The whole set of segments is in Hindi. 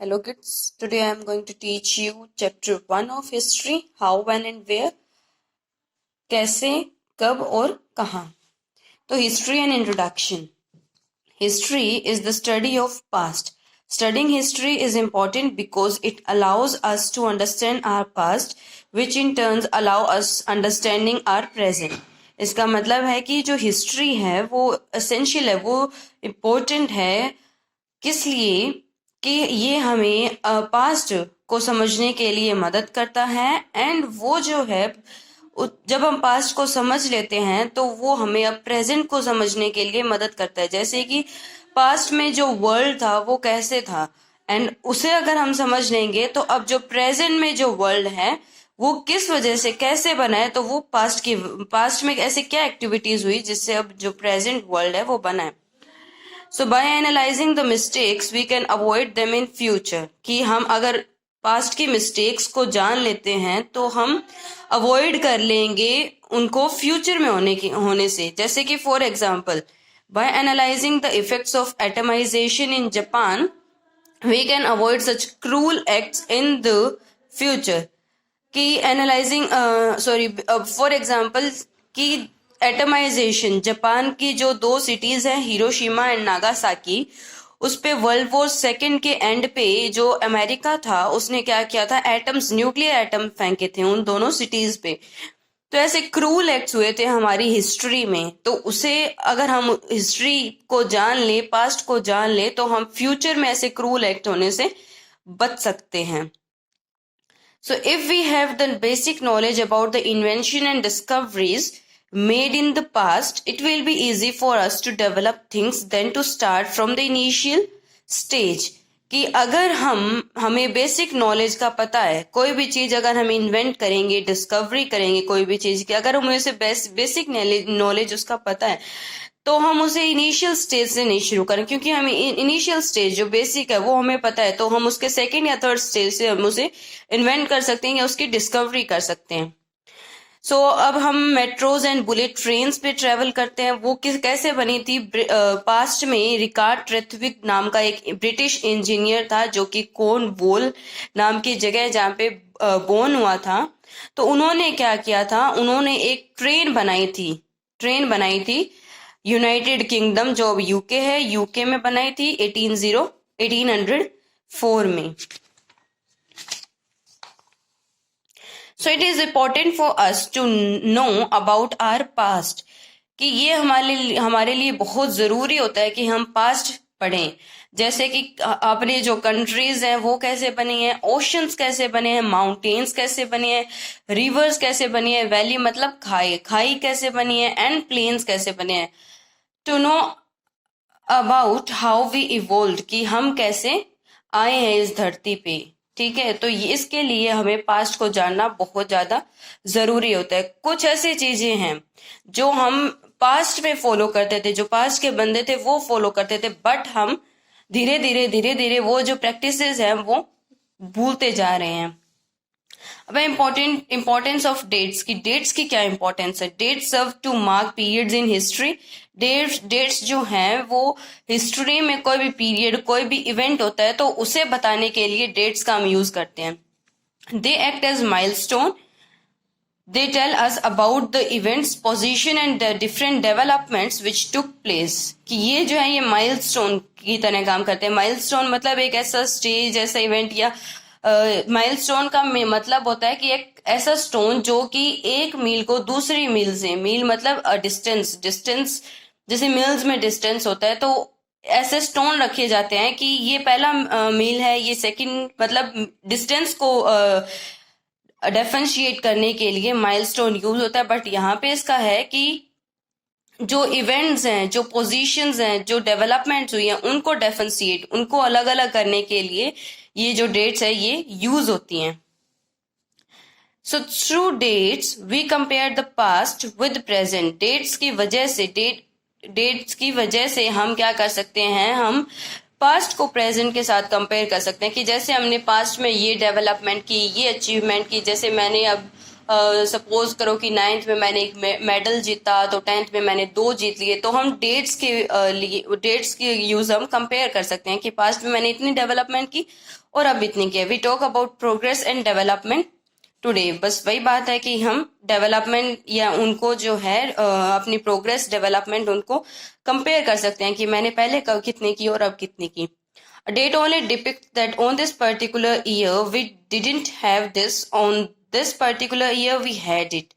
Hello kids, today I am going to teach you chapter 1 of history, how, when and where, कैसे, कब और कहाँ. तो history and introduction. History is the study of past. Studying history is important because it allows us to understand our past, which in turn allow us understanding our present. इसका मतलब है कि जो हिस्ट्री है वो एसेंशियल है, वो इम्पोर्टेंट है. किस लिए? कि ये हमें पास्ट को समझने के लिए मदद करता है. एंड वो जो है जब हम पास्ट को समझ लेते हैं तो वो हमें अब प्रेजेंट को समझने के लिए मदद करता है. जैसे कि पास्ट में जो वर्ल्ड था वो कैसे था, एंड उसे अगर हम समझ लेंगे तो अब जो प्रेजेंट में जो वर्ल्ड है वो किस वजह से कैसे बना है, तो वो पास्ट में ऐसे क्या एक्टिविटीज हुई जिससे अब जो प्रेजेंट वर्ल्ड है वो बना है. So by analyzing the mistakes we can avoid them in future. कि हम अगर पास्ट की मिस्टेक्स को जान लेते हैं तो हम अवॉइड कर लेंगे उनको फ्यूचर में होने से. जैसे कि for example, by analyzing the effects of atomization in Japan we can avoid such cruel acts in the future. कि एनालाइजिंग फॉर एग्जाम्पल कि एटमाइजेशन, जापान की जो 2 सिटीज हैं हिरोशिमा एंड नागासाकी, उस पे वर्ल्ड वॉर सेकेंड के एंड पे जो अमेरिका था उसने क्या किया था, एटम्स, न्यूक्लियर एटम फेंके थे उन दोनों सिटीज पे. तो ऐसे क्रूल एक्ट्स हुए थे हमारी हिस्ट्री में. तो उसे अगर हम हिस्ट्री को जान ले, पास्ट को जान ले, तो हम फ्यूचर में ऐसे क्रूल एक्ट होने से बच सकते हैं. So if we have the basic knowledge about the invention and discoveries made in the past, it will be easy for us to develop things than to start from the initial stage. कि अगर हमें बेसिक नॉलेज का पता है, कोई भी चीज अगर हम इन्वेंट करेंगे, डिस्कवरी करेंगे कोई भी चीज की, अगर हमें उसे बेसिक नॉलेज उसका पता है तो हम उसे इनिशियल स्टेज से नहीं शुरू करें. क्योंकि हमें इनिशियल स्टेज जो बेसिक है वो हमें पता है, तो हम उसके सेकंड या थर्ड स्टेज से हम उसे इन्वेंट कर सकते हैं या उसकी डिस्कवरी कर सकते हैं. सो अब हम मेट्रोज एंड बुलेट ट्रेन्स पे ट्रेवल करते हैं. वो कैसे बनी थी? पास्ट में रिकार्ड ट्रेथविक नाम का एक ब्रिटिश इंजीनियर था जो कि कॉर्न वॉल नाम की जगह जहाँ पे बोर्न हुआ था, तो उन्होंने क्या किया था, उन्होंने एक ट्रेन बनाई थी यूनाइटेड किंगडम, जो अब यूके है, यूके में बनाई थी 1804 में. So it is important for us to know about our past. कि ये हमारे लिए बहुत जरूरी होता है कि हम पास्ट पढ़ें. जैसे कि अपने जो कंट्रीज हैं वो कैसे बनी है, ओशंस कैसे बने हैं, माउंटेन्स कैसे बनी है, रिवर्स कैसे बनी है, वैली मतलब खाई कैसे बनी है, एंड प्लेन्स कैसे बने हैं. To know about how we evolve, कि हम कैसे आए हैं इस धरती पे. ठीक है, तो इसके लिए हमें पास्ट को जानना बहुत ज्यादा जरूरी होता है. कुछ ऐसी चीजें हैं जो हम पास्ट में फॉलो करते थे, जो पास्ट के बंदे थे वो फॉलो करते थे, बट हम धीरे धीरे वो जो प्रैक्टिसेस हैं वो भूलते जा रहे हैं. अब इम्पोर्टेंस ऑफ डेट्स की क्या इम्पोर्टेंस है. Dates serve to mark periods in history. Dates जो हैं वो हिस्ट्री में कोई भी पीरियड, कोई भी इवेंट होता है तो उसे बताने के लिए डेट्स का हम यूज करते हैं. They act as milestone. They tell us about the events, position and the different developments which took place. कि ये जो है ये माइलस्टोन की तरह काम करते हैं. माइलस्टोन मतलब एक ऐसा स्टेज, ऐसा इवेंट, या माइलस्टोन का मतलब होता है कि एक ऐसा स्टोन जो कि एक मील को दूसरी मील से, मील मतलब डिस्टेंस, जैसे मील्स में डिस्टेंस होता है, तो ऐसे स्टोन रखे जाते हैं कि ये पहला मील है, ये सेकंड, मतलब डिस्टेंस को डिफरेंशिएट करने के लिए माइलस्टोन यूज होता है. बट यहाँ पे इसका है कि जो इवेंट्स हैं, जो पोजीशंस हैं, जो डेवलपमेंट्स हुई हैं, उनको डिफरेंशिएट, उनको अलग अलग करने के लिए ये जो डेट्स है ये यूज होती हैं. So through dates we compare the past with present. Dates की वजह से हम क्या कर सकते हैं, हम पास्ट को प्रेजेंट के साथ कंपेयर कर सकते हैं. कि जैसे हमने पास्ट में ये डेवलपमेंट की, ये अचीवमेंट की, जैसे मैंने अब सपोज करो कि 9th में मैंने एक मेडल जीता, तो 10th में मैंने 2 जीत लिए, तो हम डेट्स के लिए डेट्स के यूज हम कंपेयर कर सकते हैं कि पास्ट में मैंने इतनी डेवलपमेंट की और अब इतनी की। We talk about progress and development today. बस वही बात है कि हम डेवलपमेंट या उनको जो है अपनी प्रोग्रेस डेवलपमेंट उनको कंपेयर कर सकते हैं कि मैंने पहले कब कितनी की और अब कितनी की। A date only depicts that on this particular year we didn't have this, on this particular year we had it.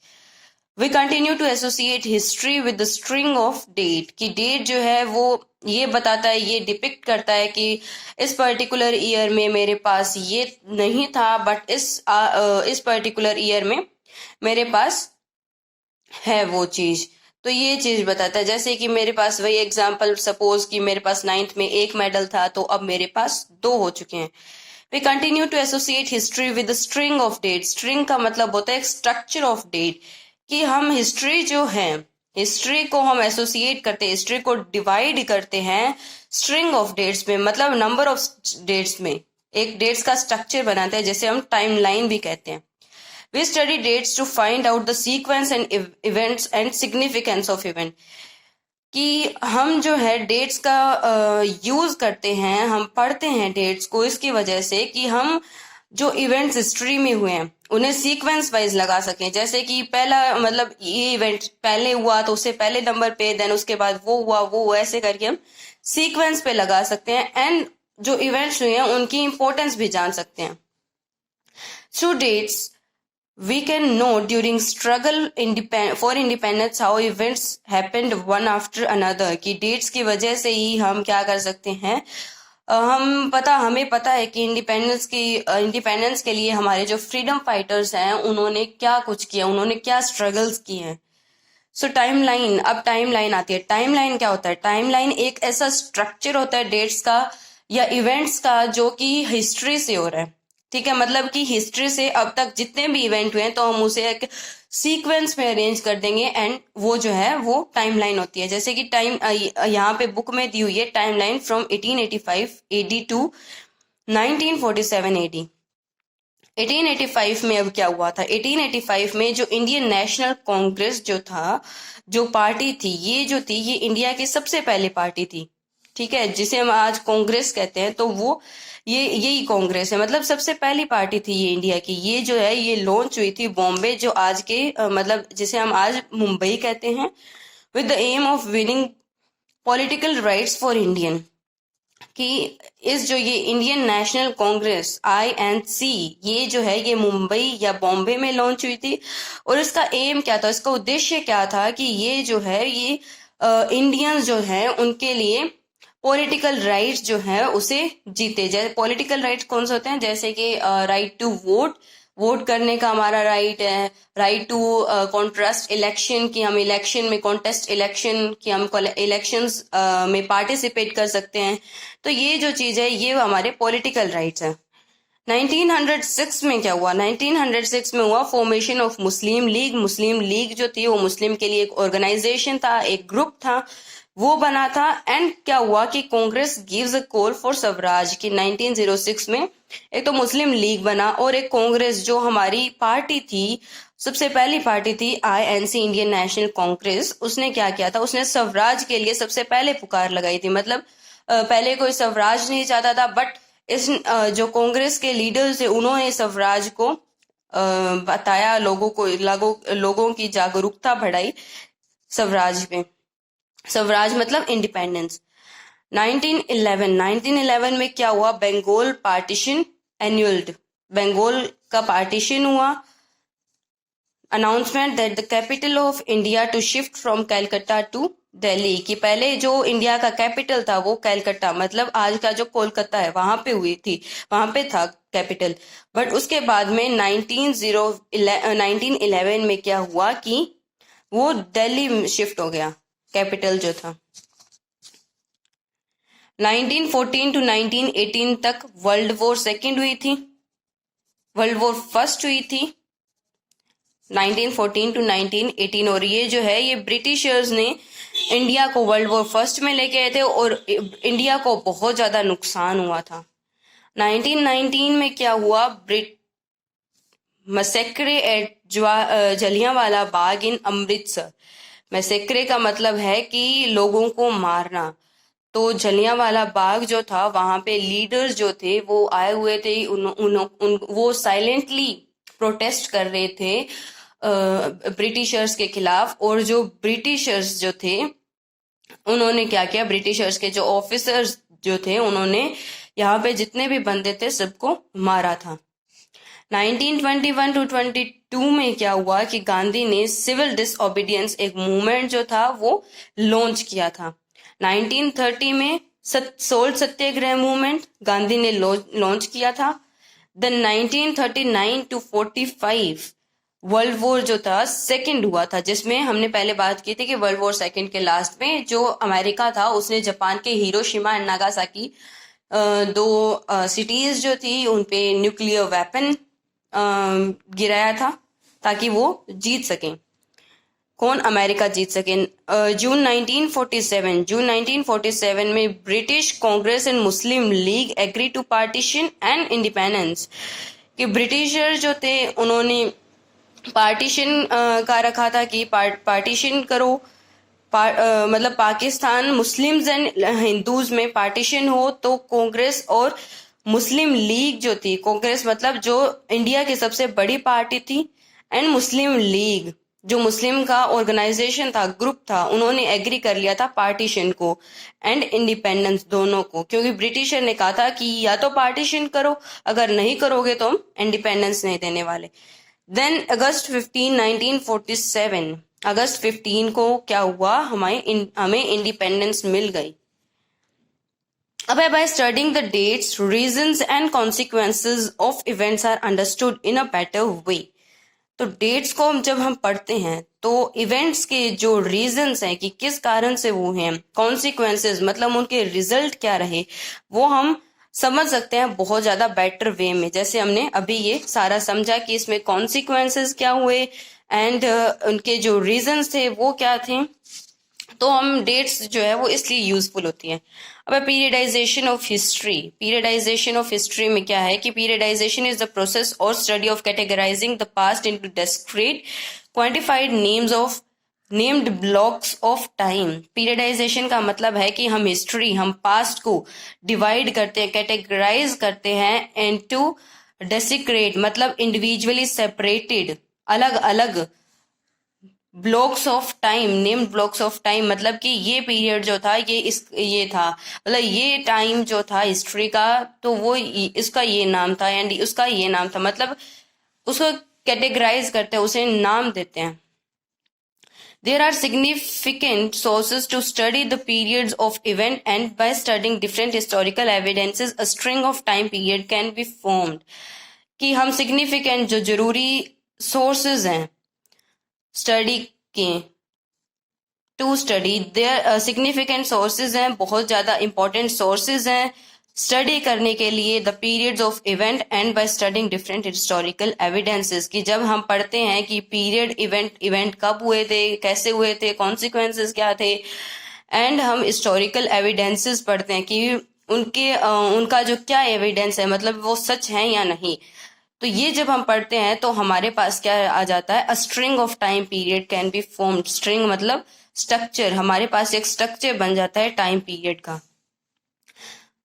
We continue to associate history with the string of date, कि date जो है वो ये बताता है, ये डिपिक्ट करता है कि इस पर्टिकुलर ईयर में मेरे पास ये नहीं था, बट इस पर्टिकुलर ईयर में मेरे पास है वो चीज। तो ये चीज बताता है, जैसे कि मेरे पास वही एग्जांपल, सपोज कि मेरे पास 9th में 1 मेडल था, तो अब मेरे पास 2 हो चुके हैं। We continue to associate history with string of date. String का मतलब होता है स्ट्रक्चर ऑफ डेट, कि हम हिस्ट्री जो है, हिस्ट्री को हम एसोसिएट करते हैं, हिस्ट्री को डिवाइड करते हैं स्ट्रिंग ऑफ डेट्स में, मतलब नंबर ऑफ डेट्स में एक डेट्स का स्ट्रक्चर बनाते हैं, जैसे हम टाइम लाइन भी कहते हैं। We study dates to find out the sequence and events and significance of event. कि हम जो है डेट्स का यूज करते हैं, हम पढ़ते हैं डेट्स को इसकी वजह से कि हम जो इवेंट्स हिस्ट्री में हुए हैं उन्हें सीक्वेंस वाइज लगा सकें। जैसे कि पहला मतलब ये इवेंट पहले हुआ तो उससे पहले नंबर पे, देन उसके बाद वो हुआ, ऐसे करके हम सीक्वेंस पे लगा सकते हैं एंड जो इवेंट्स हुए हैं उनकी इंपॉर्टेंस भी जान सकते हैं। Through dates we can know during struggle for independence how events happened one after another, कि डेट्स की वजह से ही हम क्या कर सकते हैं, हमें पता है कि इंडिपेंडेंस के लिए हमारे जो फ्रीडम फाइटर्स हैं उन्होंने क्या कुछ किया, उन्होंने क्या स्ट्रगल्स किए हैं। सो टाइमलाइन, अब टाइमलाइन आती है। टाइमलाइन क्या होता है? टाइमलाइन एक ऐसा स्ट्रक्चर होता है डेट्स का या इवेंट्स का जो कि हिस्ट्री से हो रहा है, ठीक है। मतलब कि हिस्ट्री से अब तक जितने भी इवेंट हुए हैं तो हम उसे एक सीक्वेंस में अरेंज कर देंगे एंड वो जो है वो टाइमलाइन होती है। जैसे कि यहाँ पे बुक में दी हुई है timeline from 1885 AD to 1947 AD. 1885 में अब क्या हुआ था? 1885 में जो इंडियन नेशनल कांग्रेस जो था, जो पार्टी थी, ये इंडिया की सबसे पहली पार्टी थी, ठीक है, जिसे हम आज कांग्रेस कहते हैं। तो वो यही कांग्रेस है, मतलब सबसे पहली पार्टी थी ये इंडिया की। ये जो है ये लॉन्च हुई थी बॉम्बे, जो आज के मतलब जिसे हम आज मुंबई कहते हैं, with the aim of winning political rights for Indian. कि ये इंडियन नेशनल कांग्रेस INC ये जो है ये मुंबई या बॉम्बे में लॉन्च हुई थी। और इसका एम क्या था, इसका उद्देश्य क्या था कि ये जो है ये इंडियंस जो है उनके लिए पॉलिटिकल राइट्स जो है उसे जीते। जैसे पॉलिटिकल राइट्स कौन से होते हैं? जैसे कि राइट टू वोट करने का हमारा राइट है, राइट टू कॉन्टेस्ट इलेक्शन, की हम इलेक्शन में कॉन्टेस्ट इलेक्शन की हम इलेक्शंस में पार्टिसिपेट कर सकते हैं। तो ये जो चीज है ये हमारे पॉलिटिकल राइट्स है। 1906 में क्या हुआ? 1906 में हुआ formation of Muslim league. Muslim league जो थी वो मुस्लिम के लिए एक ऑर्गेनाइजेशन था, एक ग्रुप था, वो बना था। एंड क्या हुआ कि Congress gives a call for Swaraj की 1906 में एक तो मुस्लिम लीग बना और एक कांग्रेस जो हमारी पार्टी थी, सबसे पहली पार्टी थी INC इंडियन नेशनल कांग्रेस, उसने क्या किया था, उसने स्वराज के लिए सबसे पहले पुकार लगाई थी। मतलब पहले कोई स्वराज नहीं चाहता था, बट इस जो कांग्रेस के लीडर्स थे उन्होंने स्वराज को बताया, लोगों की जागरूकता बढ़ाई स्वराज पे। स्वराज मतलब इंडिपेंडेंस। 1911 में क्या हुआ? बंगाल पार्टीशन एन्युअल्ड, बंगाल का पार्टीशन हुआ। Announcement that the capital of India to shift from Calcutta to Delhi, कि पहले जो इंडिया का कैपिटल था वो कैलकाटा मतलब आज का जो कोलकाता है वहां पे हुई थी, वहां पे था कैपिटल। बट उसके बाद में 1911 में क्या हुआ कि वो दिल्ली शिफ्ट हो गया, कैपिटल जो था। 1914 टू 1918 तक वर्ल्ड वॉर सेकेंड हुई थी, वर्ल्ड वॉर फर्स्ट हुई थी 1914 टू 1918। और ये जो है ये ब्रिटिशर्स ने इंडिया को वर्ल्ड वॉर फर्स्ट में लेके आए थे और इंडिया को बहुत ज्यादा नुकसान हुआ था। 1919 में क्या हुआ? मैसेक्रे एट जलियांवाला बाग इन अमृतसर। मैसेक्रे का मतलब है कि लोगों को मारना। तो जलियांवाला बाग जो था वहां पे लीडर्स जो थे वो आए हुए थे, वो साइलेंटली प्रोटेस्ट कर रहे थे ब्रिटिशर्स के खिलाफ। और जो ब्रिटिशर्स जो थे उन्होंने क्या किया, ब्रिटिशर्स के जो ऑफिसर्स जो थे उन्होंने यहाँ पे जितने भी बंदे थे सबको मारा था। 1921 टू 22 में क्या हुआ कि गांधी ने सिविल डिसओबीडियंस एक मूवमेंट जो था वो लॉन्च किया था। 1930 में सोल्ट सत्याग्रह मूवमेंट गांधी ने लॉन्च किया था। देन 1939 टू 45 वर्ल्ड वॉर जो था सेकंड हुआ था, जिसमें हमने पहले बात की थी कि वर्ल्ड वॉर सेकंड के लास्ट में जो अमेरिका था उसने जापान के हिरोशिमा एंड नागासाकी दो सिटीज जो थी उन पे न्यूक्लियर वेपन गिराया था ताकि वो जीत सकें। कौन? अमेरिका जीत सके। जून 1947 में British Congress and Muslim League agree to partition and independence. कि ब्रिटिशर जो थे उन्होंने पार्टीशन का रखा था कि पार्टीशन करो, मतलब पाकिस्तान मुस्लिम्स एंड हिंदूज में पार्टीशन हो तो कांग्रेस और मुस्लिम लीग जो थी, कांग्रेस मतलब जो इंडिया की सबसे बड़ी पार्टी थी, एंड मुस्लिम लीग जो मुस्लिम का ऑर्गेनाइजेशन था, ग्रुप था, उन्होंने एग्री कर लिया था पार्टीशन को एंड इंडिपेंडेंस दोनों को। क्योंकि ब्रिटिशर ने कहा था कि या तो पार्टीशन करो, अगर नहीं करोगे तो हम इंडिपेंडेंस नहीं देने वाले। देन अगस्त 15 1947, अगस्त 15 को क्या हुआ, हमें इंडिपेंडेंस मिल गई। अब by studying the dates, reasons and consequences of events are understood in a better way। तो डेट्स को जब हम पढ़ते हैं तो इवेंट्स के जो रीजंस हैं कि किस कारण से वो हैं, कॉन्सिक्वेंसेस मतलब उनके रिजल्ट क्या रहे, वो हम समझ सकते हैं बहुत ज्यादा बेटर वे में। जैसे हमने अभी ये सारा समझा कि इसमें कॉन्सिक्वेंसेस क्या हुए एंड उनके जो रीजंस थे वो क्या थे। तो हम डेट्स जो है वो इसलिए यूजफुल होती हैं। अब periodisation of history. Periodisation of history में क्या है कि पीरियडाइजेशन इज द प्रोसेस और study of categorising the past into discrete quantified named blocks of time. Periodisation का मतलब है कि हम हिस्ट्री, हम पास्ट को डिवाइड करते हैं, कैटेगराइज करते हैं इनटू डेसिक्रेट मतलब इंडिविजुअली सेपरेटेड अलग अलग blocks of time, named blocks of time मतलब कि ये पीरियड जो था ये था, मतलब ये टाइम जो था हिस्ट्री का तो वो इसका ये नाम था एंड उसका ये नाम था, मतलब उसको कैटेगराइज करते हैं, उसे नाम देते हैं। There are significant sources to study the periods of event and by studying different historical evidences, a string of time period can be formed। कि हम significant जो जरूरी sources हैं स्टडी के, to study their significant sources हैं, बहुत ज्यादा इंपॉर्टेंट सोर्सेज हैं स्टडी करने के लिए the periods of event and by studying different historical evidences. कि जब हम पढ़ते हैं कि पीरियड इवेंट कब हुए थे, कैसे हुए थे, कॉन्सिक्वेंसेस क्या थे, एंड हम हिस्टोरिकल एविडेंसेस पढ़ते हैं कि उनका जो क्या एविडेंस है, मतलब वो सच है या नहीं। तो ये जब हम पढ़ते हैं तो हमारे पास क्या आ जाता है, a string of time period can be formed. String मतलब स्ट्रक्चर, हमारे पास एक स्ट्रक्चर बन जाता है टाइम पीरियड का।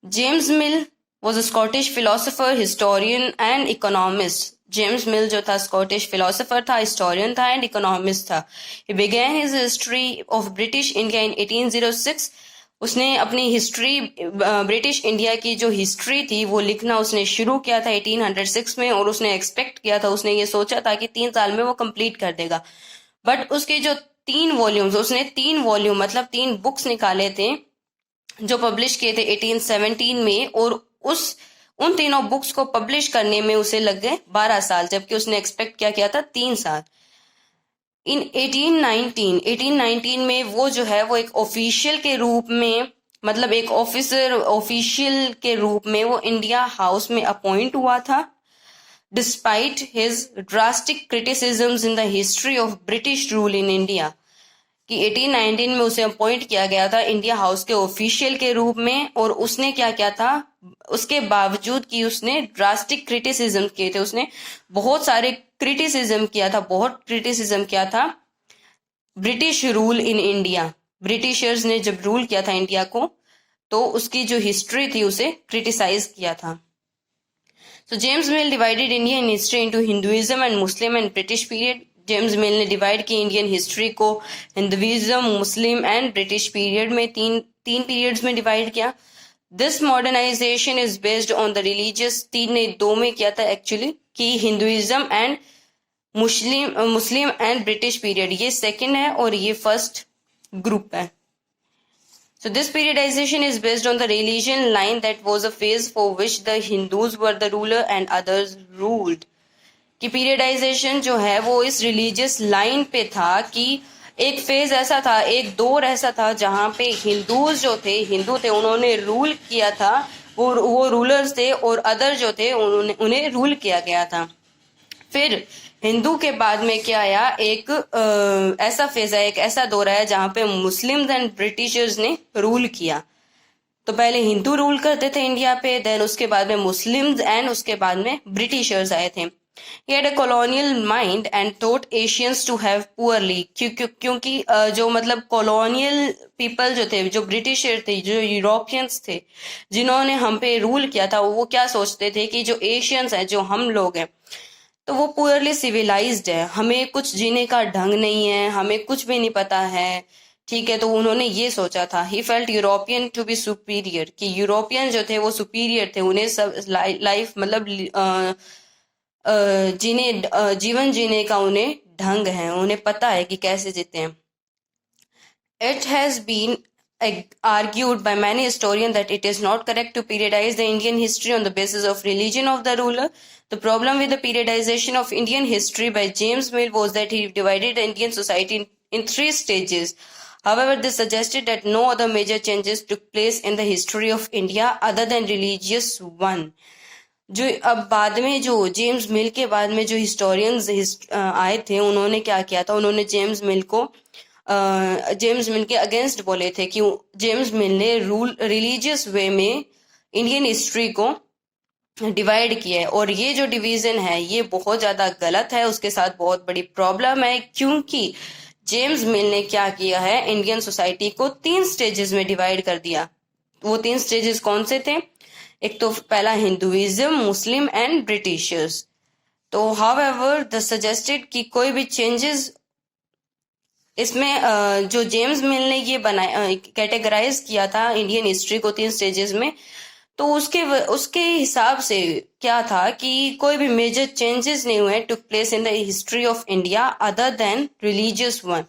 James mill was a Scottish philosopher, historian and economist. James मिल जो था स्कॉटिश फिलोसोफर था, हिस्टोरियन था एंड इकोनॉमिस्ट था। ही begin his history of British India in 1806। उसने अपनी हिस्ट्री, ब्रिटिश इंडिया की जो हिस्ट्री थी वो लिखना उसने शुरू किया था 1806 में, और उसने एक्सपेक्ट किया था, उसने ये सोचा था कि 3 साल में वो कंप्लीट कर देगा। बट उसके जो 3 वॉल्यूम्स, उसने 3 वॉल्यूम मतलब 3 बुक्स निकाले थे जो पब्लिश किए थे 1817 में, और उन तीनों बुक्स को पब्लिश करने में उसे लग गए 12 साल, जबकि उसने एक्सपेक्ट क्या किया था 3 साल। इन 1819 में वो जो है वो एक ऑफिशियल के रूप में, मतलब एक ऑफिशियल के रूप में वो इंडिया हाउस में अपॉइंट हुआ था। Despite his drastic criticisms in the history of British rule in India. कि 1819 में उसे अपॉइंट किया गया था इंडिया हाउस के ऑफिशियल के रूप में, और उसने क्या किया था, उसके बावजूद कि उसने ड्रास्टिक क्रिटिसिज्म किए थे, उसने बहुत सारे क्रिटिसिज्म किया था, बहुत क्रिटिसिज्म किया था British rule in India. Britishers ने जब रूल किया था इंडिया को, तो उसकी जो हिस्ट्री थी उसे क्रिटिसाइज किया था। So James Mill divided Indian history into Hinduism and Muslim and British period. James Mill ने डिवाइड की इंडियन हिस्ट्री को Hinduism, Muslim and British period में, तीन पीरियड्स में डिवाइड किया। This modernisation is based on the religious, तीन ने दो में किया था एक्चुअली, कि Hinduism and Muslim and British period, ये सेकंड है और ये फर्स्ट ग्रुप है। So this periodization is based on the religion line that was a phase for which the Hindus were the ruler and others ruled. कि पीरियडाइजेशन जो है वो इस रिलीजियस लाइन पे था कि एक फेज ऐसा था, एक दौर ऐसा था जहां पे हिंदूज जो थे, हिंदू थे, उन्होंने रूल किया था, वो रूलर्स थे, और अदर जो थे उन्हें रूल किया गया था। फिर हिंदू के बाद में क्या आया, एक ऐसा फेज है, एक ऐसा दौर है जहां पे मुस्लिम्स एंड ब्रिटिशर्स ने रूल किया। तो पहले हिंदू रूल करते थे इंडिया पे, देन उसके बाद में मुस्लिम्स एंड उसके बाद में ब्रिटिशर्स आए थे। He had a colonial mind and taught Asians to have poorly, क्योंकि जो मतलब कॉलोनियल पीपल जो थे, जो ब्रिटिशर थे, जो यूरोपियंस थे, जिन्होंने हम पे रूल किया था, वो क्या सोचते थे कि जो एशियंस हैं, जो हम लोग हैं, तो वो पुअरली सिविलाइज्ड है, हमें कुछ जीने का ढंग नहीं है, हमें कुछ भी नहीं पता है, ठीक है। तो उन्होंने ये सोचा था, he felt European to be superior, कि यूरोपियन जो थे वो सुपीरियर थे, उन्हें सब लाइफ मतलब जीवन जीने का उन्हें ढंग है, उन्हें पता है कि कैसे जीते हैं। It has been argued by many historians that it is not correct to periodize the Indian history on the basis of religion of the ruler. The problem with the periodization of Indian history by James Mill was that he divided the Indian society in three stages. However, this suggested that no other major changes took place in the history of India other than religious one. जो अब बाद में जो जेम्स मिल के बाद में जो हिस्टोरियंस आए थे, उन्होंने क्या किया था, उन्होंने जेम्स मिल के अगेंस्ट बोले थे कि जेम्स मिल ने रिलीजियस वे में इंडियन हिस्ट्री को डिवाइड किया है, और ये जो डिवीजन है ये बहुत ज्यादा गलत है, उसके साथ बहुत बड़ी प्रॉब्लम है, क्योंकि जेम्स मिल ने क्या किया है, इंडियन सोसाइटी को 3 स्टेजेस में डिवाइड कर दिया। वो 3 स्टेजेस कौन से थे? एक तो पहला हिंदुइज्म, मुस्लिम एंड ब्रिटिशर्स। तो हाउएवर द सजेस्टेड कि कोई भी चेंजेस इसमें जो जेम्स मिल ने ये बनाया, कैटेगराइज किया था इंडियन हिस्ट्री को 3 स्टेजेस में, तो उसके हिसाब से क्या था कि कोई भी मेजर चेंजेस नहीं हुए took place in the history of India other than religious one.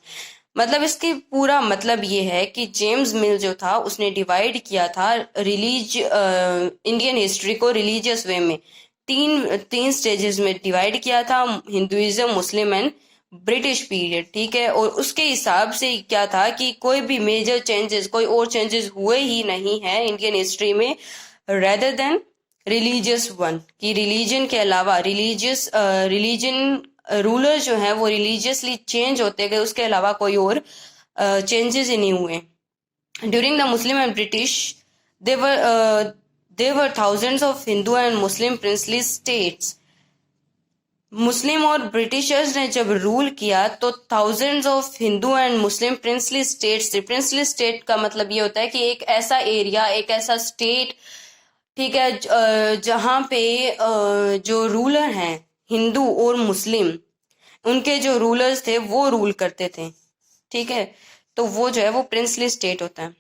मतलब इसके पूरा मतलब ये है कि जेम्स मिल जो था उसने डिवाइड किया था इंडियन हिस्ट्री को रिलीजियस वे में, तीन स्टेजेस में डिवाइड किया था, Hinduism, Muslim and British period, ठीक है। और उसके हिसाब से क्या था कि कोई भी मेजर चेंजेस, कोई और चेंजेस हुए ही नहीं है इंडियन हिस्ट्री में रेदर देन रिलीजियस वन, कि रिलीजन के अलावा रिलीजन रूलर जो है वो रिलीजियसली चेंज होते गए, उसके अलावा कोई और चेंजेस ही नहीं हुए। During the Muslim and British there were thousands of Hindu and Muslim princely states. Muslim और ब्रिटिशर्स ने जब रूल किया तो thousands of Hindu and Muslim princely states थे। प्रिंसली स्टेट का मतलब ये होता है कि एक ऐसा एरिया, एक ऐसा स्टेट, ठीक है, जहां पे जो रूलर हैं हिंदू और मुस्लिम, उनके जो रूलर्स थे वो रूल करते थे, ठीक है। तो वो जो है वो प्रिंसली स्टेट होता है।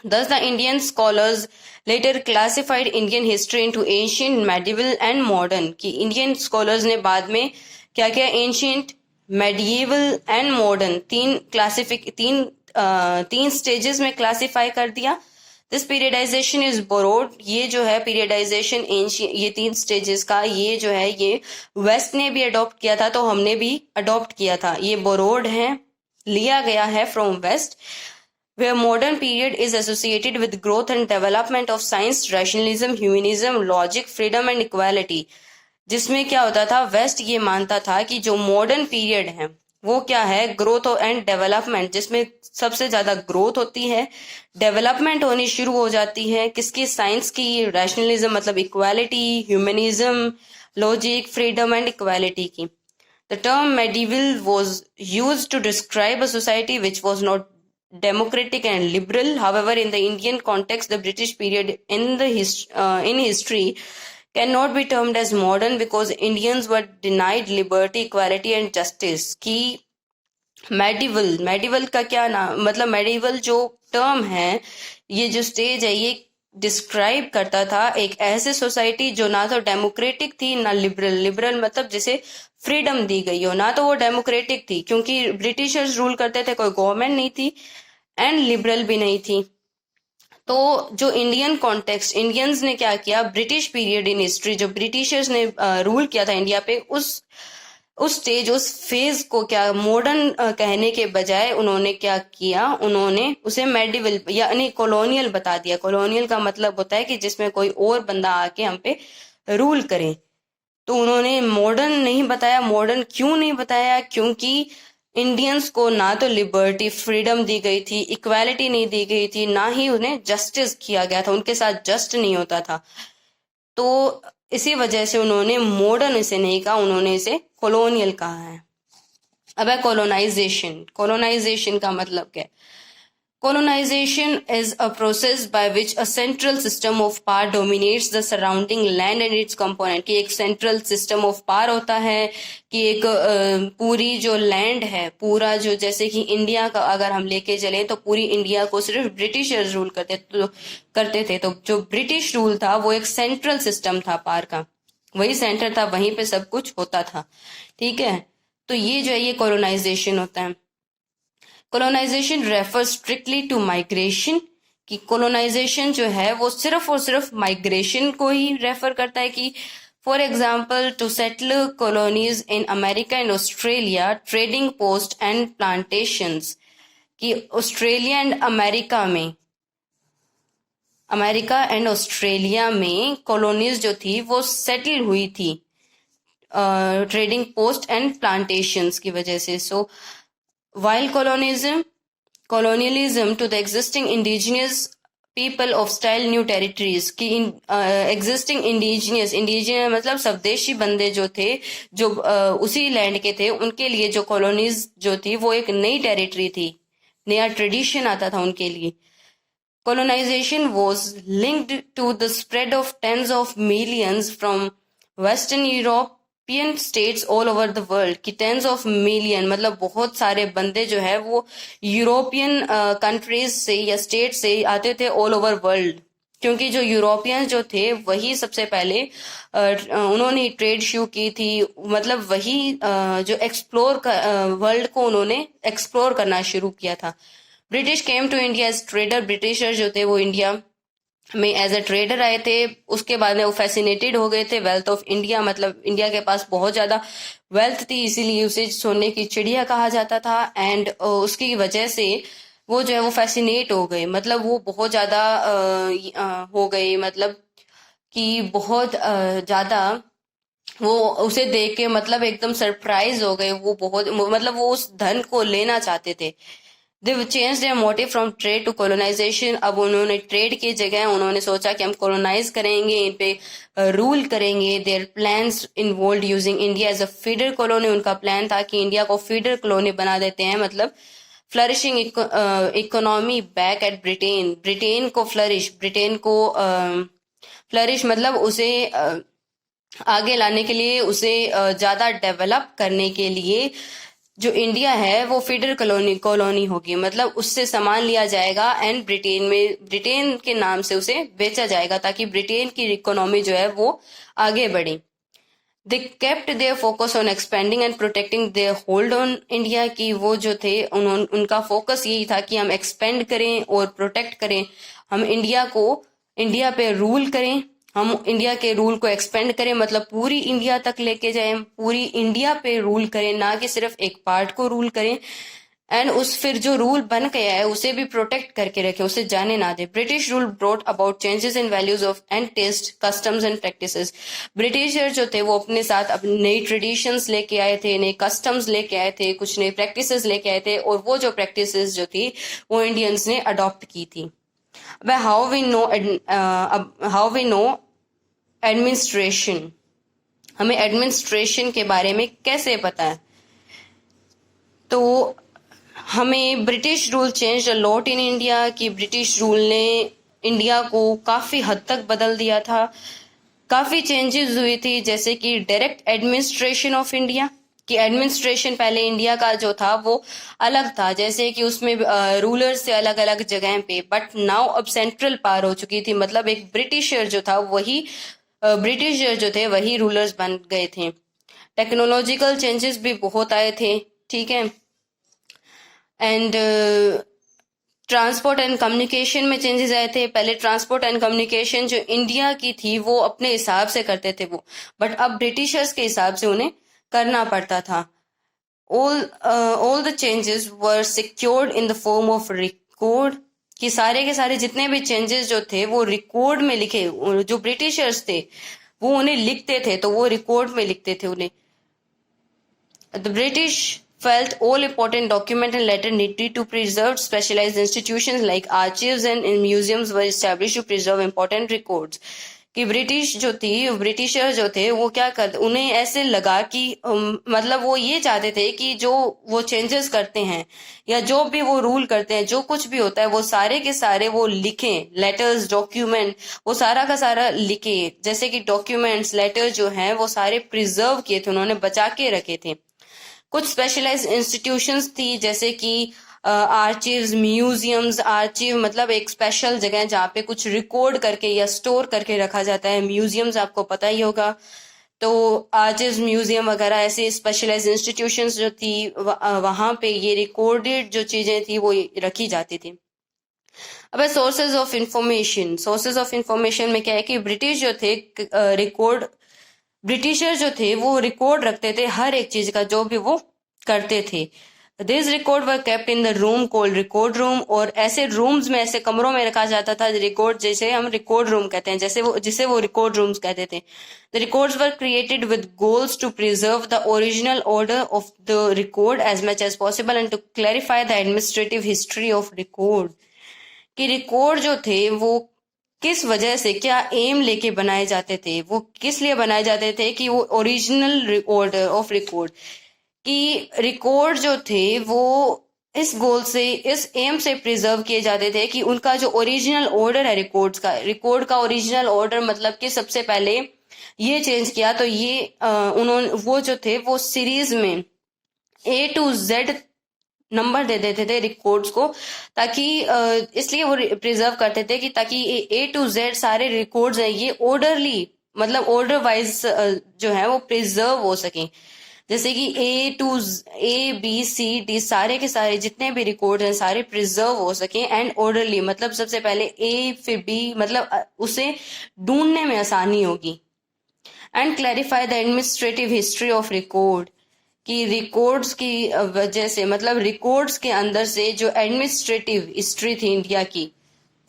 Thus the Indian scholars later classified Indian history into ancient, medieval and modern, कि इंडियन स्कॉलर्स ने बाद में क्या किया, एंशियंट, मेडिएवल एंड मॉडर्न, तीन स्टेजेस में क्लासिफाई कर दिया। दिस पीरियडाइजेशन इज बोरोड, ये जो है पीरियडाइजेशन ये 3 स्टेजेस का, ये जो है ये वेस्ट ने भी अडॉप्ट किया था, तो हमने भी अडॉप्ट किया था। ये बोरोड है, लिया गया है from west, where modern period is associated with growth and development of science, rationalism, humanism, logic, freedom and equality। जिसमें क्या होता था, वेस्ट ये मानता था कि जो मॉडर्न पीरियड है वो क्या है, ग्रोथ एंड डेवलपमेंट, जिसमें सबसे ज्यादा ग्रोथ होती है, डेवलपमेंट होनी शुरू हो जाती है किसकी, साइंस की, रैशनलिज्म मतलब equality, humanism, logic, freedom and equality की. The term medieval was used to describe a society which was not democratic and liberal. However, in the Indian context, the British period in history cannot be termed as modern because Indians were denied liberty, equality, and justice. कि मेडिवल का क्या नाम, मतलब मेडिवल जो टर्म है, ये जो स्टेज है, ये डिस्क्राइब करता था एक ऐसे सोसाइटी जो ना तो डेमोक्रेटिक थी ना लिबरल. लिबरल मतलब जिसे फ्रीडम दी गई हो, ना तो वो डेमोक्रेटिक थी क्योंकि ब्रिटिशर्स रूल करते थे, कोई गवर्नमेंट नहीं थी, एंड लिबरल भी नहीं थी. तो जो इंडियन कॉन्टेक्स्ट, इंडियंस ने क्या किया, ब्रिटिश पीरियड इन हिस्ट्री, जो ब्रिटिशर्स ने रूल किया था इंडिया पे, उस स्टेज, उस फेज को क्या मॉडर्न कहने के बजाय उन्होंने क्या किया, उन्होंने उसे मेडिवल यानी कॉलोनियल बता दिया. कॉलोनियल का मतलब होता है कि जिसमें कोई और बंदा आके हम पे रूल करे. तो उन्होंने मॉडर्न नहीं बताया. मॉडर्न क्यों नहीं बताया? क्योंकि इंडियंस को ना तो लिबर्टी, फ्रीडम दी गई थी, इक्वालिटी नहीं दी गई थी, ना ही उन्हें जस्टिस किया गया था, उनके साथ जस्ट नहीं होता था. तो इसी वजह से उन्होंने मॉडर्न इसे नहीं कहा, उन्होंने इसे कॉलोनियल कहा है. अब है कॉलोनाइजेशन. कॉलोनाइजेशन का मतलब क्या है? Colonization is a process by which a central system of power dominates the surrounding land and its component. कि एक central system of power होता है, कि एक पूरी जो land है, पूरा जो, जैसे कि इंडिया का अगर हम लेके चलें तो पूरी इंडिया को सिर्फ ब्रिटिशर्स रूल करते थे. तो जो ब्रिटिश रूल था वो एक सेंट्रल सिस्टम था पावर का, वही सेंटर था, वहीं पे सब कुछ होता था. ठीक है, तो ये जो है ये कॉलोनाइजेशन होता है. Colonisation refer strictly to migration, कि कॉलोनाइजेशन जो है वो सिर्फ और सिर्फ माइग्रेशन को ही रेफर करता है. कि for example, to settle colonies in America and Australia, trading post and plantations. कि Australia and America and Australia में कॉलोनीज जो थी वो सेटल हुई थी ट्रेडिंग पोस्ट एंड प्लांटेशंस की वजह से. सो while colonialism to the existing indigenous people of style new territories, कि existing indigenous मतलब स्वदेशी बंदे जो थे, जो उसी लैंड के थे, उनके लिए जो कॉलोनीज जो थी वो एक नई टेरिटरी थी, नया ट्रेडिशन आता था उनके लिए. Colonization was linked to the spread of tens of millions from Western European states all over the world. कि tens of million मतलब बहुत सारे बंदे जो है वो यूरोपियन कंट्रीज से या स्टेट से आते थे ऑल ओवर वर्ल्ड. क्योंकि जो यूरोपियंस जो थे वही सबसे पहले उन्होंने ट्रेड शुरू की थी, मतलब वही जो एक्सप्लोर वर्ल्ड को उन्होंने एक्सप्लोर करना शुरू किया था. British came to India as trader. Britishers जो थे वो इंडिया में एज अ ट्रेडर आए थे. उसके बाद में वो फैसिनेटेड हो गए थे वेल्थ ऑफ इंडिया, मतलब इंडिया के पास बहुत ज्यादा वेल्थ थी, इसीलिए उसे सोने की चिड़िया कहा जाता था. एंड उसकी वजह से वो जो है वो फैसिनेट हो गए, मतलब वो बहुत ज्यादा हो गए, मतलब कि बहुत ज्यादा वो उसे देख के मतलब एकदम सरप्राइज हो गए. वो बहुत मतलब वो उस धन को लेना चाहते थे. They changed their motive from trade to colonization. अब उन्होंने ट्रेड की जगह उन्होंने सोचा कि हम कॉलोनाइज करेंगे, इन पे रूल करेंगे. Their plans involved using India as a feeder colony. उनका प्लान था कि इंडिया को फीडर कॉलोनी बना देते हैं, मतलब flourishing economy back at Britain. Britain को फ्लरिश मतलब उसे आगे लाने के लिए, उसे ज्यादा डेवलप करने के लिए जो इंडिया है वो फीडर कॉलोनी होगी, मतलब उससे सामान लिया जाएगा एंड ब्रिटेन के नाम से उसे बेचा जाएगा ताकि ब्रिटेन की इकोनॉमी जो है वो आगे बढ़े. They kept their focus on expanding and protecting their hold on India. की वो जो थे उनका फोकस यही था कि हम एक्सपेंड करें और प्रोटेक्ट करें, हम इंडिया पे रूल करें, हम इंडिया के रूल को एक्सपेंड करें, मतलब पूरी इंडिया तक लेके जाएं, पूरी इंडिया पे रूल करें, ना कि सिर्फ एक पार्ट को रूल करें. एंड उस फिर जो रूल बन गया है उसे भी प्रोटेक्ट करके रखे, उसे जाने ना दे। British rule brought about changes in values of and taste, customs and practices. Britisher जो थे वो अपने साथ अपनी नई ट्रेडिशंस लेके आए थे, नए कस्टम्स लेके आए थे, कुछ नई प्रैक्टिसेस लेके आए थे, और वो जो प्रैक्टिसेस जो थी वो इंडियंस ने अडॉप्ट की थी। अब हाउ वी नो एडमिनिस्ट्रेशन, हमें एडमिनिस्ट्रेशन के बारे में कैसे पता है? तो हमें British rule change a lot in India, कि ब्रिटिश रूल ने इंडिया को काफ़ी हद तक बदल दिया था, काफ़ी चेंजेस हुई थी, जैसे कि डायरेक्ट एडमिनिस्ट्रेशन ऑफ इंडिया, कि एडमिनिस्ट्रेशन पहले इंडिया का जो था वो अलग था, जैसे कि उसमें रूलर्स थे अलग अलग जगह पे, बट नाउ अब सेंट्रल पावर हो चुकी थी, मतलब एक ब्रिटिशर जो था वही ब्रिटिशर जो थे वही रूलर्स बन गए थे। टेक्नोलॉजिकल चेंजेस भी बहुत आए थे, ठीक है। एंड ट्रांसपोर्ट एंड कम्युनिकेशन में चेंजेस आए थे। पहले ट्रांसपोर्ट एंड कम्युनिकेशन जो इंडिया की थी वो अपने हिसाब से करते थे वो, बट अब ब्रिटिशर्स के हिसाब से उन्हें करना पड़ता था। All the changes were secured in the form of record, कि सारे के सारे जितने भी चेंजेस जो थे वो रिकॉर्ड में लिखे, जो ब्रिटिशर्स थे वो उन्हें लिखते थे, तो वो रिकॉर्ड में लिखते थे उन्हें। The British felt all important document and letter needed to preserve. Specialized institutions like archives and museums were established to preserve important records. कि ब्रिटिश जो थी, ब्रिटिशर जो थे वो क्या करते, उन्हें ऐसे लगा कि मतलब वो ये चाहते थे कि जो वो चेंजेस करते हैं या जो भी वो रूल करते हैं, जो कुछ भी होता है वो सारे के सारे वो लिखें, लेटर्स, डॉक्यूमेंट, वो सारा का सारा लिखे। जैसे कि डॉक्यूमेंट्स, लेटर जो हैं वो सारे प्रिजर्व किए थे, उन्होंने बचा के रखे थे। कुछ स्पेशलाइज्ड इंस्टीट्यूशंस थी, जैसे कि आर्चिव्स, म्यूजियम्स। आर्चिव मतलब एक स्पेशल जगह जहाँ पे कुछ रिकॉर्ड करके या स्टोर करके रखा जाता है। म्यूजियम्स आपको पता ही होगा। तो आर्चिव्स, म्यूजियम वगैरह ऐसे स्पेशलाइज्ड इंस्टीट्यूशंस जो थी वहाँ पे ये रिकॉर्डेड जो चीजें थी वो रखी जाती थी। अब sources of information, sources of information में क्या है कि ब्रिटिश जो थे रिकॉर्ड, ब्रिटिशर जो थे वो रिकॉर्ड रखते थे हर एक चीज का, जो भी वो करते थे। This record were kept in the room called record room, और ऐसे रूम्स में, ऐसे कमरों में रखा जाता था रिकॉर्ड, जैसे हम रिकॉर्ड रूम कहते हैं, जिसे वो रिकॉर्ड रूम्स कहते थे। The records were created with goals to preserve the original order of the record as much as possible and to clarify the administrative history of record. कि रिकॉर्ड जो थे वो किस वजह से, क्या एम लेके बनाए जाते थे, वो किस लिए बनाए जाते थे, कि वो ओरिजिनल ऑर्डर ऑफ रिकॉर्ड, कि रिकॉर्ड जो थे वो इस गोल से, इस एम से प्रिजर्व किए जाते थे कि उनका जो ओरिजिनल ऑर्डर है रिकॉर्ड का ओरिजिनल ऑर्डर, मतलब कि सबसे पहले ये चेंज किया तो ये उन्होंने, वो जो थे वो सीरीज में A to Z नंबर दे देते थे रिकॉर्ड्स को, ताकि इसलिए वो प्रिजर्व करते थे कि ताकि A to Z सारे रिकॉर्ड्स हैं ये ऑर्डरली, मतलब ऑर्डर वाइज जो है वो प्रिजर्व हो सके। जैसे कि A B C D सारे के सारे जितने भी रिकॉर्ड हैं सारे प्रिजर्व हो सके, एंड ऑर्डरली मतलब सबसे पहले A फिर B, मतलब उसे ढूंढने में आसानी होगी। And clarify the administrative history of record, कि रिकॉर्ड्स की वजह से, मतलब रिकॉर्ड्स के अंदर से जो एडमिनिस्ट्रेटिव हिस्ट्री थी इंडिया की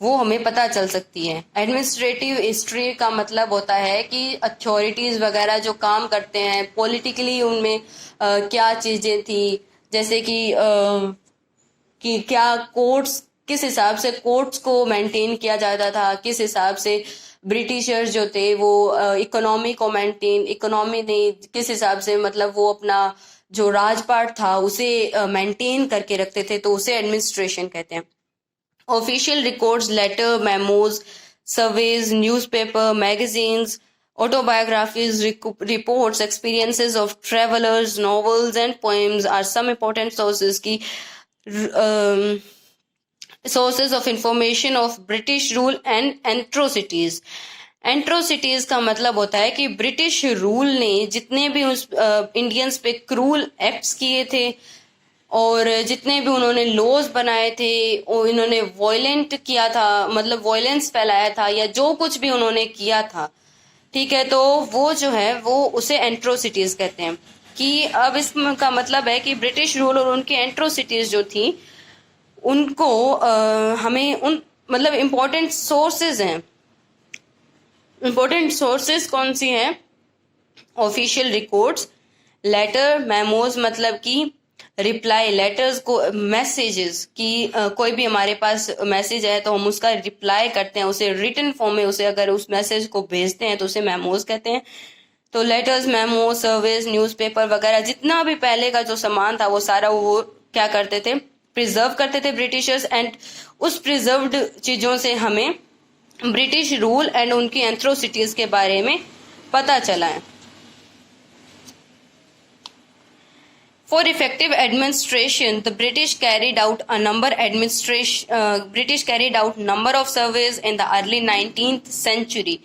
वो हमें पता चल सकती है। एडमिनिस्ट्रेटिव हिस्ट्री का मतलब होता है कि अथॉरिटीज वगैरह जो काम करते हैं पॉलिटिकली, उनमें क्या चीजें थी, जैसे कि क्या कोर्ट्स, किस हिसाब से कोर्ट्स को मेंटेन किया जाता था, किस हिसाब से ब्रिटिशर्स जो थे वो इकोनॉमी ने किस हिसाब से, मतलब वो अपना जो राजपाट था उसे मेंटेन करके रखते थे, तो उसे एडमिनिस्ट्रेशन कहते हैं। Official records, letter, memos, surveys, newspaper, magazines, autobiographies, reports, experiences of travelers, novels and poems are some important sources की sources of information of British rule and atrocities. एंट्रोसिटीज का मतलब होता है कि ब्रिटिश रूल ने जितने भी उस इंडियंस पे क्रूल एक्ट्स किए थे और जितने भी उन्होंने लॉज बनाए थे, इन्होंने वॉयलेंट किया था, मतलब वॉयलेंस फैलाया था, या जो कुछ भी उन्होंने किया था, ठीक है, तो वो जो है वो उसे एंट्रोसिटीज कहते हैं। कि अब इसका मतलब है कि ब्रिटिश रूल और उनकी एट्रोसिटीज जो थी उनको हमें उन मतलब इम्पोर्टेंट सोर्सेज हैं। इम्पोर्टेंट सोर्सेज कौन सी हैं? ऑफिशियल रिकॉर्ड्स, लेटर, मेमोज मतलब कि रिप्लाई लेटर्स को, मैसेजेस की कोई भी हमारे पास मैसेज है तो हम उसका रिप्लाई करते हैं, उसे रिटन फॉर्म में उसे अगर उस मैसेज को भेजते हैं तो उसे मेमोज कहते हैं। तो लेटर्स, मेमो, सर्विस, न्यूज़पेपर वगैरह जितना भी पहले का जो सामान था वो सारा वो क्या करते थे? प्रिजर्व करते थे ब्रिटिशर्स। एंड उस प्रिजर्व्ड चीजों से हमें ब्रिटिश रूल एंड उनकी एट्रोसिटीज के बारे में पता चला है। For effective administration, the British carried out number of surveys in the early 19th century.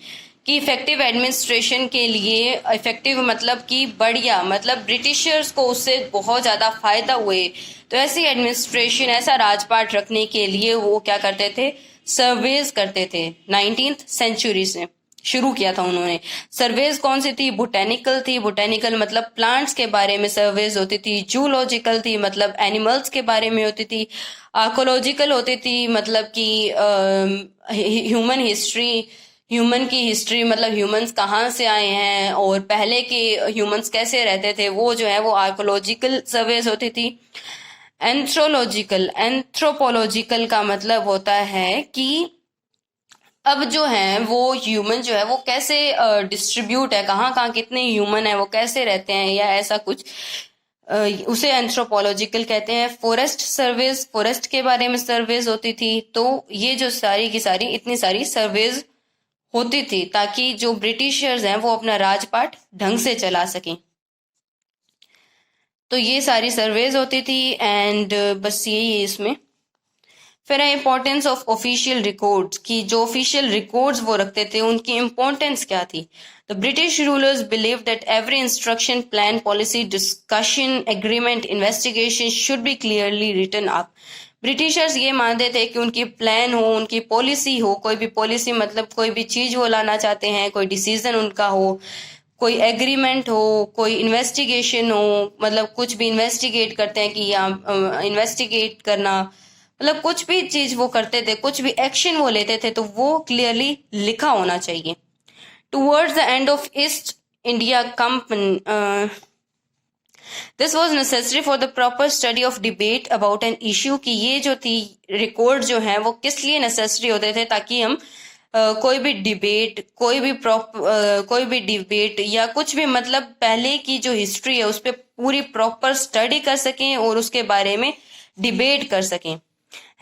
कि इफेक्टिव एडमिनिस्ट्रेशन के लिए, इफेक्टिव मतलब कि बढ़िया, मतलब ब्रिटिशर्स को उससे बहुत ज़्यादा फायदा हुए, तो ऐसी एडमिनिस्ट्रेशन, ऐसा राजपाट रखने के लिए वो क्या करते थे? सर्वेज करते थे। 19th सेंचुरी से शुरू किया था उन्होंने। सर्वेज कौन सी थी? बोटेनिकल थी, बोटेनिकल मतलब प्लांट्स के बारे में सर्वेज होती थी। जूलॉजिकल थी, मतलब एनिमल्स के बारे में होती थी। आर्कोलॉजिकल होती थी, मतलब कि ह्यूमन हिस्ट्री, ह्यूमन की हिस्ट्री, मतलब ह्यूमंस कहाँ से आए हैं और पहले के ह्यूमंस कैसे रहते थे, वो जो है वो आर्कोलॉजिकल सर्वेज होती थी। एंथ्रोपोलॉजिकल का मतलब होता है कि अब जो है वो ह्यूमन जो है वो कैसे डिस्ट्रीब्यूट है, कहाँ कहाँ कितने ह्यूमन है, वो कैसे रहते हैं, या ऐसा कुछ, उसे एंथ्रोपोलॉजिकल कहते हैं। फॉरेस्ट सर्वेज, फॉरेस्ट के बारे में सर्वेज होती थी। तो ये जो सारी की सारी इतनी सारी सर्वेज होती थी ताकि जो ब्रिटिशर्स हैं वो अपना राजपाट ढंग से चला सकें। तो ये सारी सर्वेज होती थी एंड बस यही है इसमें। फिर है इम्पोर्टेंस ऑफ ऑफिशियल रिकॉर्ड्स, की जो ऑफिशियल रिकॉर्ड्स वो रखते थे उनकी इम्पोर्टेंस क्या थी। The British rulers believe that every instruction, plan, policy, discussion, agreement, investigation should be clearly written up. Britishers ये मानते थे कि उनकी प्लान हो, उनकी पॉलिसी हो, कोई भी पॉलिसी मतलब कोई भी चीज वो लाना चाहते हैं, कोई डिसीजन उनका हो, कोई एग्रीमेंट हो, कोई इन्वेस्टिगेशन हो, मतलब कुछ भी इन्वेस्टिगेट करते हैं कि यहाँ इन्वेस्टिगेट करना, मतलब कुछ भी चीज वो करते थे, कुछ भी एक्शन वो लेते थे तो वो क्लियरली लिखा होना चाहिए। Towards the end of East India company, this was necessary for the proper study of debate about an issue, की ये जो थी रिकॉर्ड जो है वो किस लिए नेसेसरी होते थे? ताकि हम कोई भी डिबेट, कोई भी डिबेट या कुछ भी मतलब पहले की जो हिस्ट्री है उस पर पूरी प्रॉपर स्टडी कर सकें और उसके बारे में डिबेट कर सकें।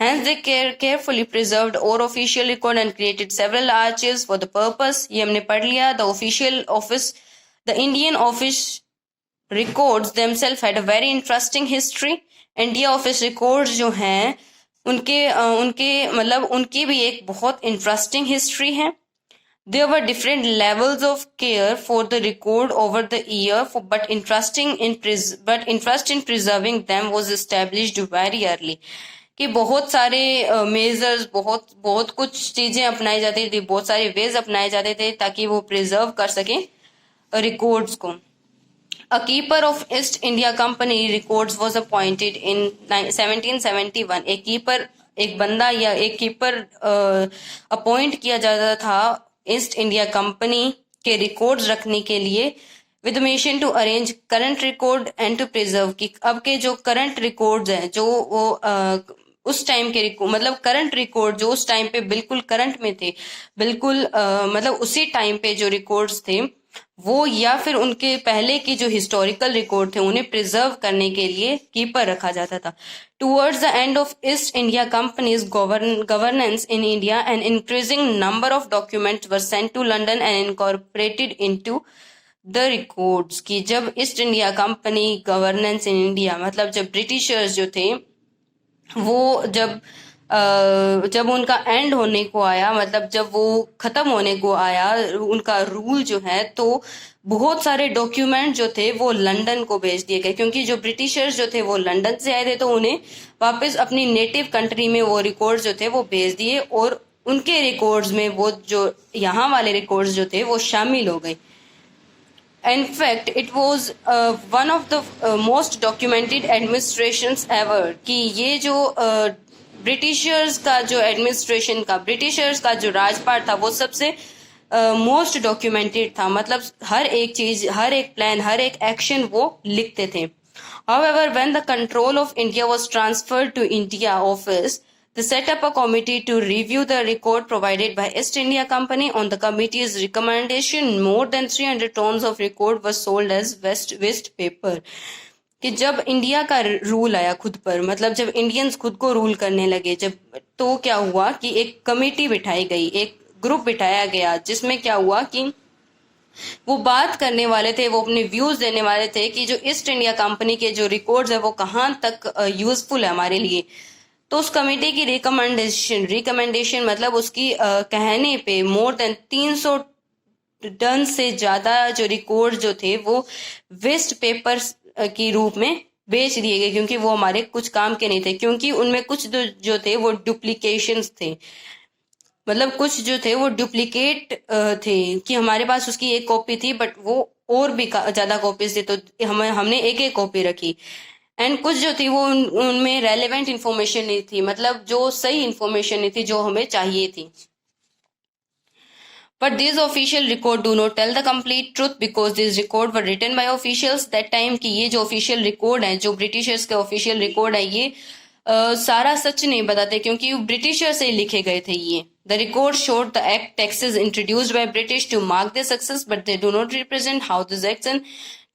Hence they carefully preserved all official record and created several archives for the purpose. ये हमने पढ़ लिया। The official office, the Indian office records themselves had a very interesting history. India office records जो हैं उनके मतलब उनकी भी एक बहुत interesting history है। There were different levels of care for the record over the year, but interest in preserving them was established very early. कि बहुत सारे मेजर्स, बहुत कुछ चीजें अपनाई जाती थी, बहुत सारे वेज अपनाए जाते थे ताकि वो प्रिजर्व कर सकें रिकॉर्ड्स को। A keeper of East India company records was appointed in 1771। एक कीपर, एक बंदा या एक कीपर अपॉइंट किया जाता था ईस्ट इंडिया कंपनी के रिकॉर्ड्स रखने के लिए, with mission to arrange current record and to preserve, की अब के जो करंट रिकॉर्ड्स हैं जो वो उस टाइम के मतलब करंट रिकॉर्ड जो उस टाइम पे बिल्कुल करंट में थे, बिल्कुल मतलब उसी टाइम पे जो रिकॉर्ड्स थे वो, या फिर उनके पहले की जो हिस्टोरिकल रिकॉर्ड थे उन्हें प्रिजर्व करने के लिए कीपर रखा जाता था। Towards the end of East India Company's governance in India an increasing number of documents were sent to London and incorporated into the records, की जब East India Company governance in India मतलब जब ब्रिटिशर्स जो थे वो जब उनका एंड होने को आया, मतलब जब वो खत्म होने को आया उनका रूल जो है, तो बहुत सारे डॉक्यूमेंट जो थे वो लंदन को भेज दिए गए, क्योंकि जो ब्रिटिशर्स जो थे वो लंदन से आए थे तो उन्हें वापस अपनी नेटिव कंट्री में वो रिकॉर्ड्स जो थे वो भेज दिए और उनके रिकॉर्ड्स में वो जो यहाँ वाले रिकॉर्ड्स जो थे वो शामिल हो गए। In fact, it was one of the most documented administrations ever. कि ये जो ब्रिटिशर्स का जो एडमिनिस्ट्रेशन का, ब्रिटिशर्स का जो राजपाट था, वो सबसे मोस्ट डॉक्यूमेंटेड था. मतलब हर एक चीज, हर एक प्लान, हर एक एक्शन वो लिखते थे. However, when the control of India was transferred to India Office, they set up a committee to review the record provided by East India Company. On the committee's recommendation, more than 300 tons of record was sold as waste paper. कि जब इंडिया का रूल आया खुद पर, मतलब जब इंडियंस खुद को रूल करने लगे, जब तो क्या हुआ कि एक कमेटी बिठाई गई, एक ग्रुप बिठाया गया, जिसमें क्या हुआ कि वो बात करने वाले थे, वो अपने व्यूज देने वाले थे कि जो ईस्ट इंडिया कंपनी के जो रिकॉर्ड्स है वो कहाँ तक यूजफुल है हमारे लिए. तो उस कमेटी की रिकमेंडेशन मतलब उसकी कहने पे मोर देन 300 टन से ज्यादा जो रिकॉर्ड जो थे वो वेस्ट पेपर के रूप में बेच दिए गए, क्योंकि वो हमारे कुछ काम के नहीं थे, क्योंकि उनमें कुछ जो थे वो डुप्लीकेशंस थे. मतलब कुछ जो थे वो डुप्लीकेट थे, कि हमारे पास उसकी एक कॉपी थी बट वो और भी ज्यादा कॉपीज थे, तो हमने एक एक कॉपी रखी. एंड कुछ जो थी वो उनमें रेलेवेंट इंफॉर्मेशन नहीं थी, मतलब जो सही इंफॉर्मेशन नहीं थी जो हमें चाहिए थी. But these official record do not tell the complete truth because these record were written by officials that time. कि ये जो official record है, जो ब्रिटिशर्स के official record है, ये सारा सच नहीं बताते, क्योंकि ब्रिटिशर से लिखे गए थे ये. The record showed the act taxes introduced by British to mark their success, but they do not represent how these acts and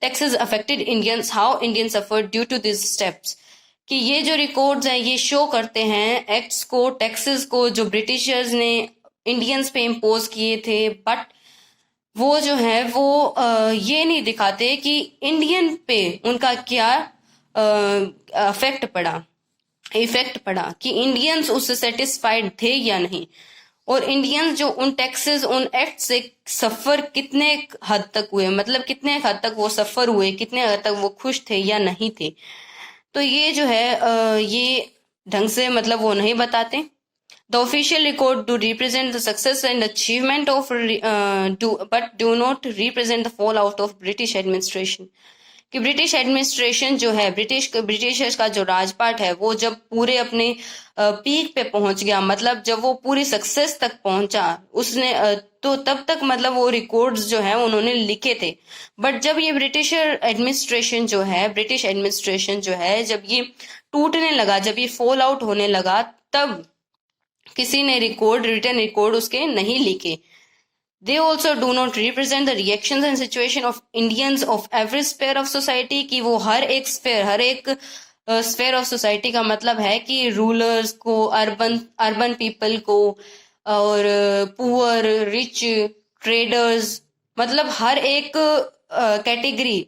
taxes affected Indians, how Indians suffered due to these steps. कि ये जो रिकॉर्ड्स हैं ये शो करते हैं एक्ट्स को, टैक्सेस को जो ब्रिटिशर्स ने इंडियंस पे इम्पोज किए थे, बट वो जो है वो ये नहीं दिखाते कि इंडियन पे उनका क्या इफेक्ट पड़ा, कि इंडियंस उससे सेटिस्फाइड थे या नहीं, और इंडियंस जो उन टैक्सेस, उन एक्ट से सफर कितने हद तक हुए, मतलब कितने हद तक वो सफर हुए, कितने हद तक वो खुश थे या नहीं थे. तो ये जो है ये ढंग से मतलब वो नहीं बताते. The official record do represent the success and achievement of but do not represent the fallout of British administration. कि ब्रिटिश एडमिनिस्ट्रेशन जो है, ब्रिटिशर्स का जो राजपाट है, वो जब पूरे अपने पीक पे पहुंच गया, मतलब जब वो पूरी सक्सेस तक पहुंचा, उसने तो तब तक मतलब वो रिकॉर्ड्स जो है उन्होंने लिखे थे. बट जब ये ब्रिटिश एडमिनिस्ट्रेशन जो है जब ये टूटने लगा, जब ये फॉल आउट होने लगा, तब किसी ने रिटर्न रिकॉर्ड उसके नहीं लिखे. They also do not represent the reactions and situation of Indians of every sphere of society. कि वो हर एक sphere of society का मतलब है कि रूलर्स को, अर्बन पीपल को, और पुअर, रिच, ट्रेडर्स, मतलब हर एक कैटेगरी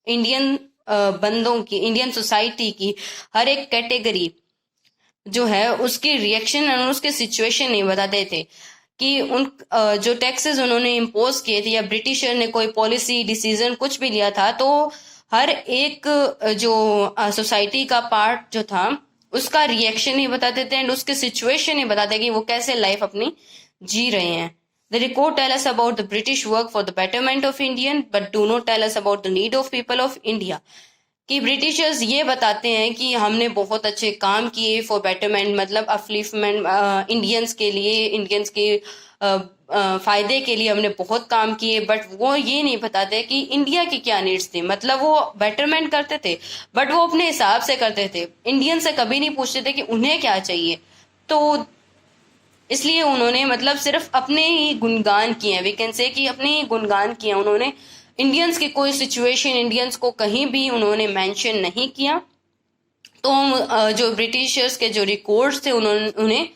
इंडियन बंदों की, इंडियन सोसाइटी की हर एक कैटेगरी जो है उसकी रिएक्शन और उसके सिचुएशन नहीं बताते थे. कि उन जो टैक्सेस उन्होंने इम्पोज किए थे या ब्रिटिशर ने कोई पॉलिसी डिसीजन कुछ भी लिया था, तो हर एक जो सोसाइटी का पार्ट जो था उसका रिएक्शन नहीं बताते थे एंड उसके सिचुएशन नहीं बताते कि वो कैसे लाइफ अपनी जी रहे हैं. The record tell us about the British work for the betterment of Indian, but do not tell us about the need of people of India. कि ब्रिटिशर्स ये बताते हैं कि हमने बहुत अच्छे काम किए फॉर बेटरमेंट, मतलब अपलिफ्टमेंट, इंडियंस के लिए, इंडियंस के फायदे के लिए हमने बहुत काम किए, बट वो ये नहीं बताते कि इंडिया की क्या नीड्स थी. मतलब वो बेटरमेंट करते थे बट वो अपने हिसाब से करते थे, इंडियन से कभी नहीं पूछते थे कि उन्हें क्या चाहिए. तो इसलिए उन्होंने मतलब सिर्फ अपने ही गुणगान किए हैं, वी कैन से कि अपने ही गुणगान किए हैं. उन्होंने इंडियंस की कोई सिचुएशन, इंडियंस को कहीं भी उन्होंने मेंशन नहीं किया. तो हम जो ब्रिटिशर्स के जो रिकॉर्ड्स थे उन्हें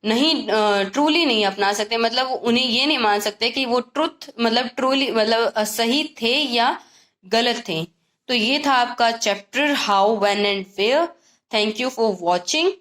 नहीं ट्रूली नहीं अपना सकते, मतलब उन्हें ये नहीं मान सकते कि वो ट्रुथ मतलब ट्रूली मतलब सही थे या गलत थे. तो ये था आपका chapter how, when and where. Thank you for watching.